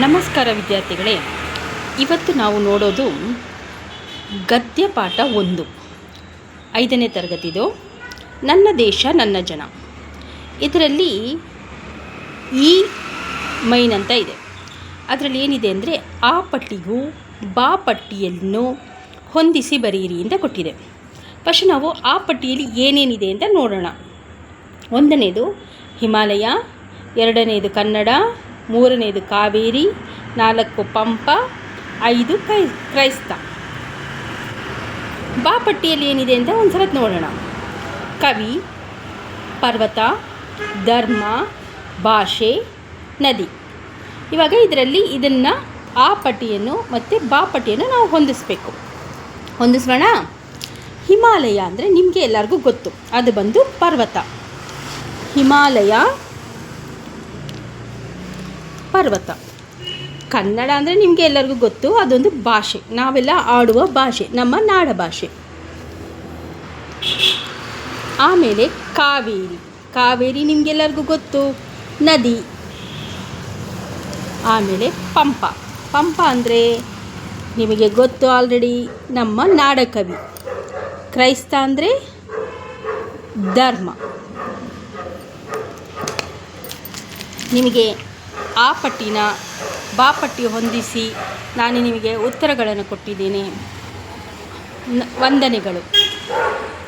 ನಮಸ್ಕಾರ ವಿದ್ಯಾರ್ಥಿಗಳೇ, ಇವತ್ತು ನಾವು ನೋಡೋದು ಗದ್ಯ ಪಾಠ 1, 5ನೇ ತರಗತಿದು ನನ್ನ ದೇಶ ನನ್ನ ಜನ. ಇದರಲ್ಲಿ ಈ ಮೈನ್ ಅಂತ ಇದೆ. ಅದರಲ್ಲಿ ಏನಿದೆ ಅಂದರೆ ಆ ಪಟ್ಟಿಗೂ ಬಾ ಪಟ್ಟಿಯನ್ನು ಹೊಂದಿಸಿ ಬರೆಯಿರಿ ಅಂತ ಕೊಟ್ಟಿದೆ. ಫಸ್ಟ್ ನಾವು ಆ ಪಟ್ಟಿಯಲ್ಲಿ ಏನೇನಿದೆ ಅಂತ ನೋಡೋಣ. 1ನೇದು ಹಿಮಾಲಯ, 2ನೇದು ಕನ್ನಡ, 3ನೇದು ಕಾವೇರಿ, 4 ಪಂಪ, 5 ಕ್ರೈಸ್ತ. ಬಾ ಪಟ್ಟಿಯಲ್ಲಿ ಏನಿದೆ ಅಂತ ಒಂದು ಸಲ ನೋಡೋಣ. ಕವಿ, ಪರ್ವತ, ಧರ್ಮ, ಭಾಷೆ, ನದಿ. ಇವಾಗ ಇದರಲ್ಲಿ ಇದನ್ನು ಆ ಪಟ್ಟಿಯನ್ನು ಮತ್ತು ಬಾ ಪಟ್ಟಿಯನ್ನು ನಾವು ಹೊಂದಿಸೋಣ. ಹಿಮಾಲಯ ಅಂದರೆ ನಿಮಗೆ ಎಲ್ಲರಿಗೂ ಗೊತ್ತು, ಅದು ಬಂದು ಪರ್ವತ. ಹಿಮಾಲಯ ಪರ್ವತ. ಕನ್ನಡ ಅಂದರೆ ನಿಮಗೆ ಎಲ್ಲರಿಗೂ ಗೊತ್ತು, ಅದೊಂದು ಭಾಷೆ, ನಾವೆಲ್ಲ ಆಡುವ ಭಾಷೆ, ನಮ್ಮ ನಾಡ ಭಾಷೆ. ಆಮೇಲೆ ಕಾವೇರಿ ನಿಮಗೆಲ್ಲರಿಗೂ ಗೊತ್ತು, ನದಿ. ಆಮೇಲೆ ಪಂಪ ಅಂದರೆ ನಿಮಗೆ ಗೊತ್ತು ಆಲ್ರೆಡಿ, ನಮ್ಮ ನಾಡಕವಿ. ಕ್ರೈಸ್ತ ಅಂದರೆ ಧರ್ಮ. ನಿಮಗೆ ಆ ಪಟ್ಟಿನ ಬಾ ಪಟ್ಟಿ ಹೊಂದಿಸಿ ನಾನು ನಿಮಗೆ ಉತ್ತರಗಳನ್ನು ಕೊಟ್ಟಿದ್ದೇನೆ. ವಂದನೆಗಳು.